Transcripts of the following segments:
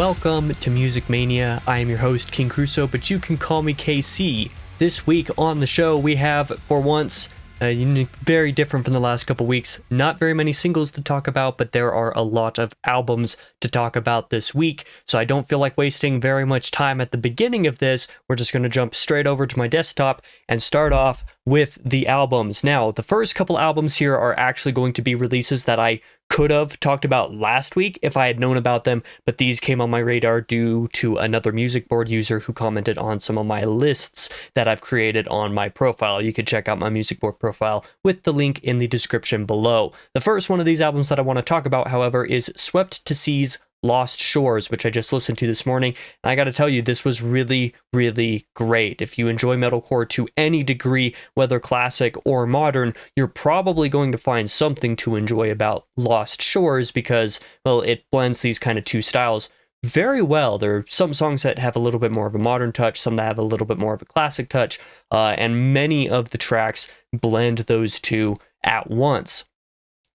welcome to Music Mania. I am your host, King Crusoe, but you can call me KC. This week on the show, we have, for once, very different from the last couple weeks. Not very many singles to talk about, but there are a lot of albums to talk about this week, so I don't feel like wasting very much time at the beginning of this. We're just going to jump straight over to my desktop and start off with the albums. Now, the first couple albums here are actually going to be releases that I could have talked about last week if I had known about them, but these came on my radar due to another Musicboard user who commented on some of my lists that I've created on my profile. You can check out my Musicboard profile with the link in the description below. The first one of these albums that I want to talk about, however, is Swept to Sea's Lost Shores, which I just listened to this morning. And I gotta tell you, this was really, really great. If you enjoy metalcore to any degree, whether classic or modern, you're probably going to find something to enjoy about Lost Shores because, well, it blends these kind of two styles very well. There are some songs that have a little bit more of a modern touch, some that have a little bit more of a classic touch, and many of the tracks blend those two at once.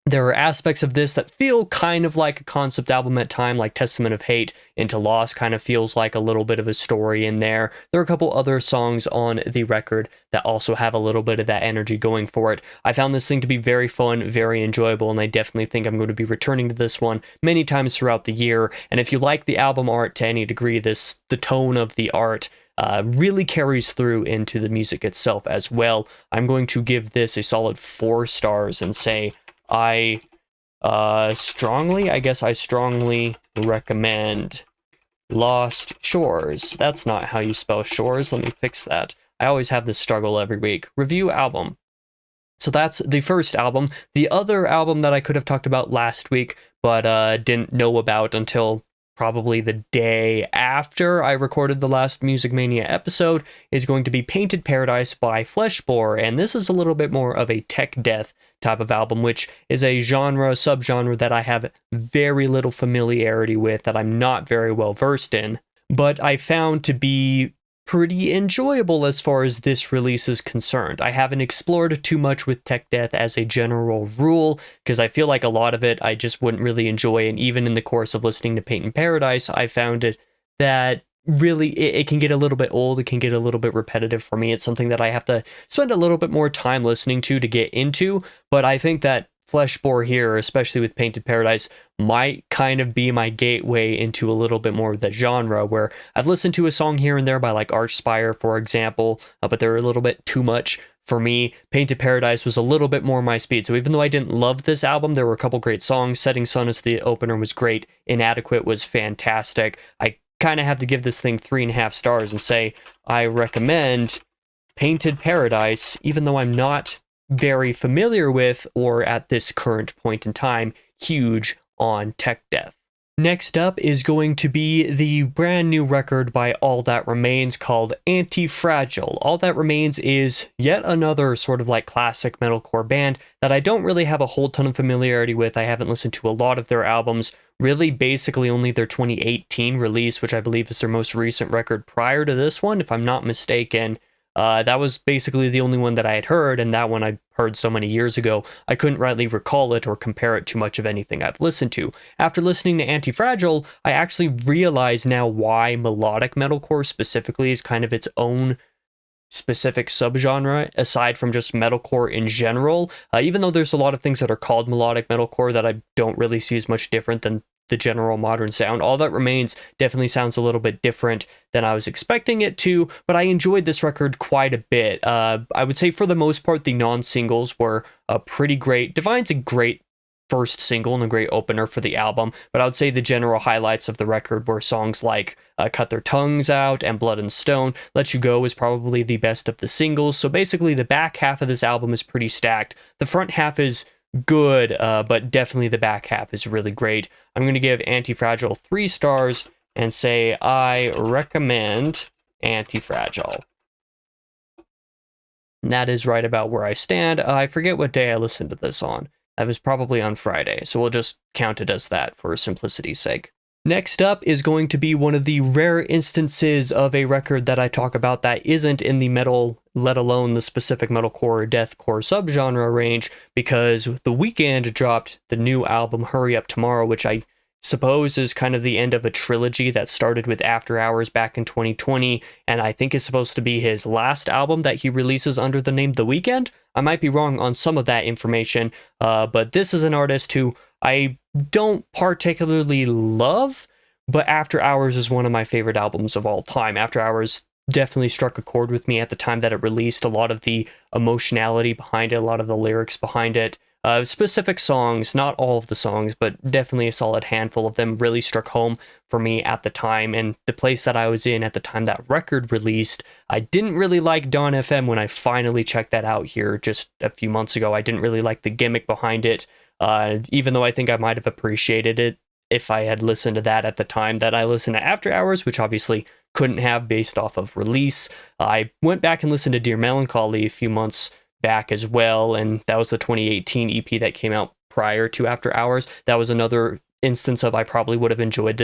There are aspects of this that feel kind of like a concept album at time, like Testament of Hate Into Loss kind of feels like a little bit of a story in there. There are a couple other songs on the record that also have a little bit of that energy going for it. I found this thing to be very fun, very enjoyable, and I definitely think I'm going to be returning to this one many times throughout the year. And if you like the album art to any degree, the tone of the art really carries through into the music itself as well. I'm going to give this a solid 4 stars and say I strongly recommend Lost Shores. That's not how you spell shores. Let me fix that. I always have this struggle every week. Review album. So that's the first album. The other album that I could have talked about last week, but didn't know about until probably the day after I recorded the last Music Mania episode, is going to be Painted Paradise by Fleshbore, and this is a little bit more of a tech death type of album, which is a subgenre that I have very little familiarity with, that I'm not very well versed in, but I found to be pretty enjoyable as far as this release is concerned. I haven't explored too much with tech death as a general rule, because I feel like a lot of it I just wouldn't really enjoy, and even in the course of listening to Painted Paradise, I found it that really it can get a little bit old, it can get a little bit repetitive for me. It's something that I have to spend a little bit more time listening to get into, but I think that Fleshbore here, especially with Painted Paradise, might kind of be my gateway into a little bit more of the genre, where I've listened to a song here and there by like Archspire, for example, but they're a little bit too much for me. Painted Paradise was a little bit more my speed, so even though I didn't love this album, there were a couple great songs. Setting Sun as the opener was great. Inadequate was fantastic. I kind of have to give this thing 3.5 stars and say I recommend Painted Paradise, even though I'm not very familiar with, or at this current point in time, huge on tech death. Next up is going to be the brand new record by All That Remains called Anti-Fragile. All That Remains is yet another sort of like classic metalcore band that I don't really have a whole ton of familiarity with. I haven't listened to a lot of their albums, really basically only their 2018 release, which I believe is their most recent record prior to this one, if I'm not mistaken. That was basically the only one that I had heard, and that one I heard so many years ago, I couldn't rightly recall it or compare it to much of anything I've listened to. After listening to Anti-Fragile, I actually realize now why melodic metalcore specifically is kind of its own specific subgenre, aside from just metalcore in general. Even though there's a lot of things that are called melodic metalcore that I don't really see as much different than the general modern sound. All That Remains definitely sounds a little bit different than I was expecting it to, but I enjoyed this record quite a bit. I would say for the most part, the non-singles were pretty great. Divine's a great first single and a great opener for the album, but I would say the general highlights of the record were songs like Cut Their Tongues Out and Blood and Stone. Let You Go is probably the best of the singles, so basically the back half of this album is pretty stacked. The front half is good, but definitely the back half is really great. I'm going to give Anti-Fragile 3 stars and say I recommend Anti-Fragile. And that is right about where I stand. I forget what day I listened to this on. That was probably on Friday, so we'll just count it as that for simplicity's sake. Next up is going to be one of the rare instances of a record that I talk about that isn't in the metal, let alone the specific metalcore or deathcore subgenre range, because The Weeknd dropped the new album Hurry Up Tomorrow, which I suppose is kind of the end of a trilogy that started with After Hours back in 2020, and I think is supposed to be his last album that he releases under the name The Weeknd. I might be wrong on some of that information, but this is an artist who I don't particularly love, but After Hours is one of my favorite albums of all time. After Hours definitely struck a chord with me at the time that it released. A lot of the emotionality behind it, a lot of the lyrics behind it, specific songs, not all of the songs, but definitely a solid handful of them really struck home for me at the time. And the place that I was in at the time that record released, I didn't really like Dawn FM when I finally checked that out here just a few months ago. I didn't really like the gimmick behind it, even though I think I might have appreciated it if I had listened to that at the time that I listened to After Hours, which obviously couldn't have based off of release. I went back and listened to Dear Melancholy a few months back as well, and that was the 2018 EP that came out prior to After Hours. That was another instance of I probably would have enjoyed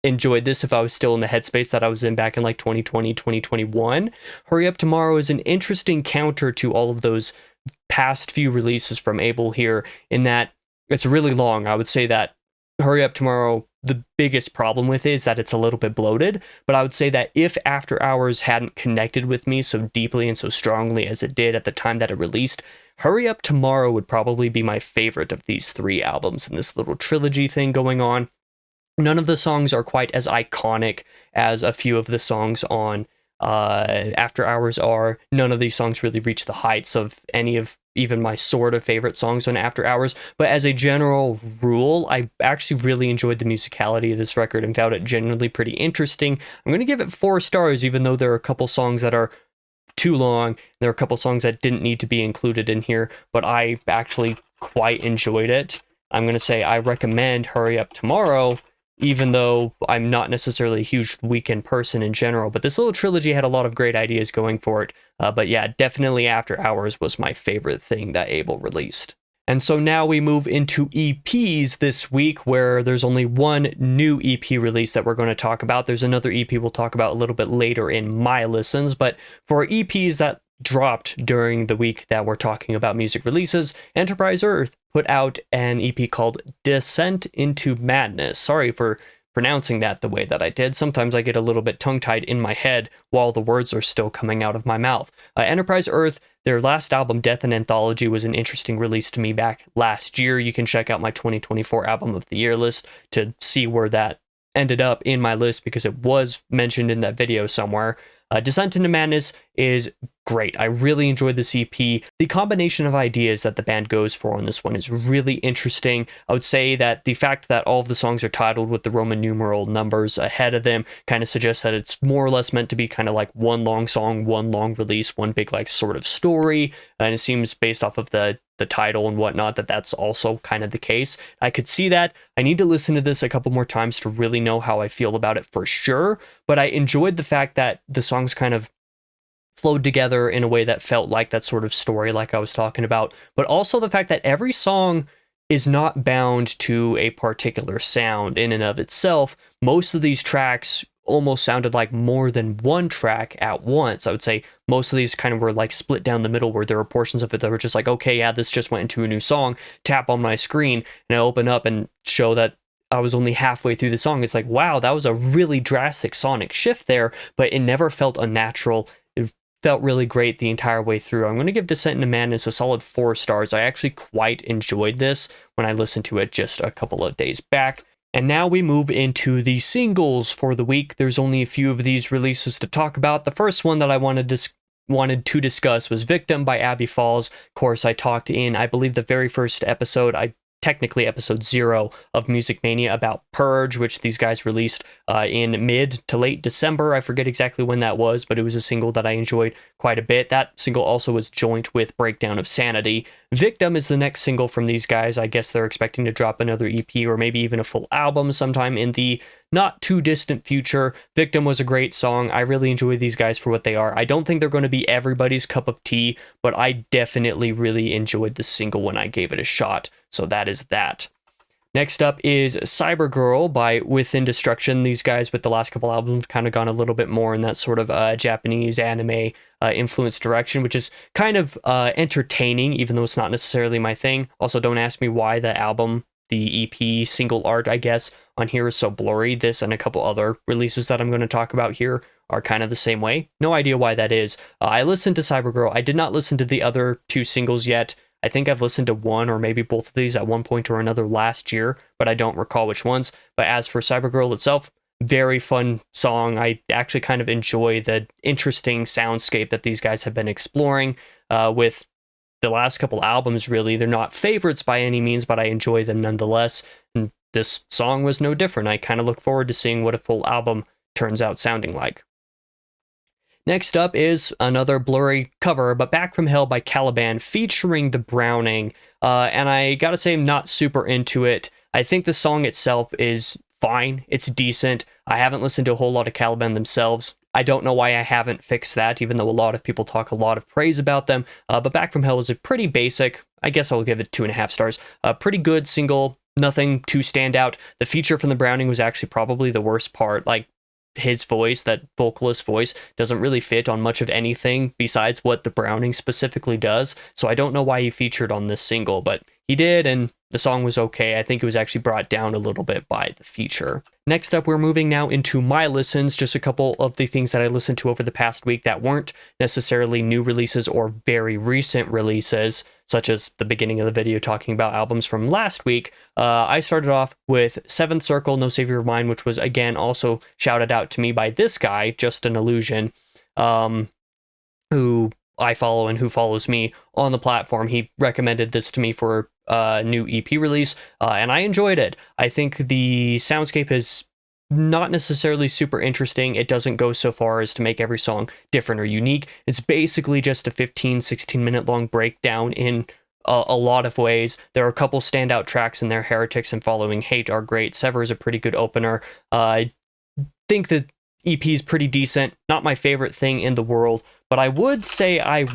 this if I was still in the headspace that I was in back in like 2020, 2021. Hurry Up Tomorrow is an interesting counter to all of those past few releases from Abel here, in that it's really long. I would say that Hurry Up Tomorrow, the biggest problem with it is that it's a little bit bloated, but I would say that if After Hours hadn't connected with me so deeply and so strongly as it did at the time that it released, Hurry Up Tomorrow would probably be my favorite of these three albums in this little trilogy thing going on. None of the songs are quite as iconic as a few of the songs on After Hours are. None of these songs really reach the heights of any of even my sort of favorite songs on After Hours, but as a general rule, I actually really enjoyed the musicality of this record and found it genuinely pretty interesting. I'm going to give it 4 stars, even though there are a couple songs that are too long. There are a couple songs that didn't need to be included in here, but I actually quite enjoyed it. I'm going to say I recommend Hurry Up Tomorrow, even though I'm not necessarily a huge Weeknd person in general, but this little trilogy had a lot of great ideas going for it. But yeah, definitely After Hours was my favorite thing that Abel released. And so now we move into EPs this week, where there's only one new EP release that we're going to talk about. There's another EP we'll talk about a little bit later in my listens, but for EPs that dropped during the week that we're talking about music releases, Enterprise Earth put out an EP called Descent into Madness. Sorry for pronouncing that the way that I did. Sometimes I get a little bit tongue-tied in my head while the words are still coming out of my mouth. Enterprise Earth, their last album, Death and Anthology, was an interesting release to me back last year. You can check out my 2024 Album of the Year list to see where that ended up in my list, because it was mentioned in that video somewhere. Descent into Madness is great. I really enjoyed this EP. The combination of ideas that the band goes for on this one is really interesting. I would say that the fact that all of the songs are titled with the Roman numeral numbers ahead of them kind of suggests that it's more or less meant to be kind of like one long song, one long release, one big like sort of story. And it seems based off of the title and whatnot that that's also kind of the case. I could see that. I need to listen to this a couple more times to really know how I feel about it for sure, but I enjoyed the fact that the songs kind of flowed together in a way that felt like that sort of story like I was talking about, but also the fact that every song is not bound to a particular sound in and of itself. Most of these tracks almost sounded like more than one track at once. I would say most of these kind of were like split down the middle, where there were portions of it that were just like, okay, yeah, this just went into a new song, tap on my screen, and I open up and show that I was only halfway through the song. It's like, wow, that was a really drastic sonic shift there, but it never felt unnatural. It felt really great the entire way through. I'm going to give Descent into Madness a solid 4 stars. I actually quite enjoyed this when I listened to it just a couple of days back. And now we move into the singles for the week. There's only a few of these releases to talk about. The first one that I wanted to discuss was Victim by Abby Falls. Of course, I talked in, I believe, the very first episode, technically episode 0 of Music Mania, about Purge, which these guys released in mid to late December. I forget exactly when that was, but it was a single that I enjoyed quite a bit. That single also was joint with Breakdown of Sanity. Victim is the next single from these guys. I guess they're expecting to drop another EP or maybe even a full album sometime in the not too distant future. Victim was a great song. I really enjoy these guys for what they are. I don't think they're going to be everybody's cup of tea, but I definitely really enjoyed the single when I gave it a shot. So that is that. Next up is Cybergirl by Within Destruction. These guys with the last couple albums have kind of gone a little bit more in that sort of Japanese anime influenced direction, which is kind of entertaining, even though it's not necessarily my thing. Also, don't ask me why the the EP single art, I guess, on here is so blurry. This and a couple other releases that I'm going to talk about here are kind of the same way. No idea why that is. I listened to Cybergirl. I did not listen to the other 2 singles yet. I think I've listened to one or maybe both of these at one point or another last year, but I don't recall which ones. But as for Cybergirl itself, very fun song. I actually kind of enjoy the interesting soundscape that these guys have been exploring with the last couple albums, really. They're not favorites by any means, but I enjoy them nonetheless. And this song was no different. I kind of look forward to seeing what a full album turns out sounding like. Next up is another blurry cover, but Back from Hell by Caliban, featuring the Browning. And I gotta say, I'm not super into it. I think the song itself is fine. It's decent. I haven't listened to a whole lot of Caliban themselves. I don't know why I haven't fixed that, even though a lot of people talk a lot of praise about them. But Back from Hell is a pretty basic, I guess I'll give it 2.5 stars. A pretty good single, nothing too stand out. The feature from the Browning was actually probably the worst part. Like, his voice, that vocalist voice, doesn't really fit on much of anything besides what the Browning specifically does. So I don't know why he featured on this single, but he did, and the song was okay. I think it was actually brought down a little bit by the feature. Next up, we're moving now into my listens, just a couple of the things that I listened to over the past week that weren't necessarily new releases or very recent releases, such as the beginning of the video talking about albums from last week. I started off with Seventh Circle, No Savior of Mine, which was, again, also shouted out to me by this guy, Just an Illusion, who I follow and who follows me on the platform. He recommended this to me for a new EP release, and I enjoyed it. I think the soundscape is not necessarily super interesting. It doesn't go so far as to make every song different or unique. It's basically just a 15-16 minute long breakdown in a lot of ways. There are a couple standout tracks in there. Heretics and Following Hate are great. Sever is a pretty good opener. I think the EP is pretty decent. Not my favorite thing in the world, but I would say I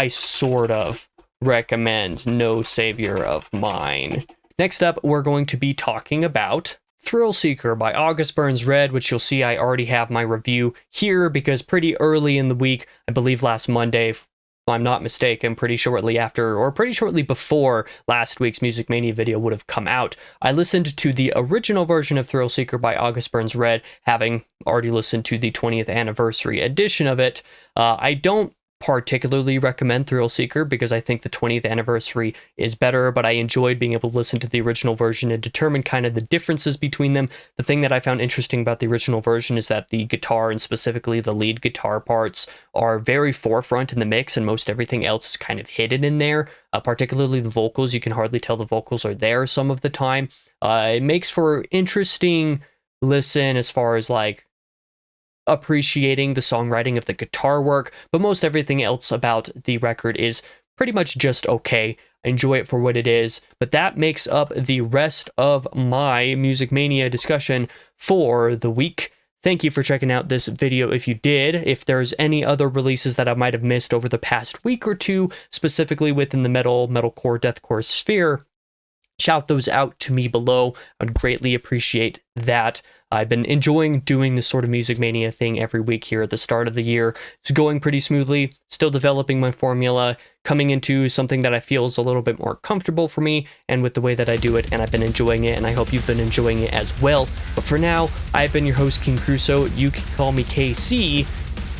sort of recommend No Savior of Mine. Next up, we're going to be talking about Thrill Seeker by August Burns Red, which you'll see I already have my review here because pretty early in the week, I believe last Monday, if I'm not mistaken, pretty shortly after or pretty shortly before last week's Music Mania video would have come out, I listened to the original version of Thrill Seeker by August Burns Red, having already listened to the 20th anniversary edition of it. I don't particularly recommend Thrill Seeker because I think the 20th anniversary is better, but I enjoyed being able to listen to the original version and determine kind of the differences between them. The thing that I found interesting about the original version is that the guitar, and specifically the lead guitar parts, are very forefront in the mix, and most everything else is kind of hidden in there. Particularly the vocals, you can hardly tell the vocals are there some of the time. It makes for interesting listen as far as like appreciating the songwriting of the guitar work, but most everything else about the record is pretty much just okay. I enjoy it for what it is, but that makes up the rest of my Music Mania discussion for the week. Thank you for checking out this video if you did. If there's any other releases that I might have missed over the past week or two, specifically within the metalcore, deathcore sphere, shout those out to me below. I'd greatly appreciate that. I've been enjoying doing this sort of Music Mania thing every week here at the start of the year. It's going pretty smoothly, still developing my formula, coming into something that I feel is a little bit more comfortable for me and with the way that I do it, and I've been enjoying it, and I hope you've been enjoying it as well. But for now, I've been your host, King Crusoe. You can call me KC,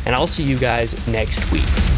and I'll see you guys next week.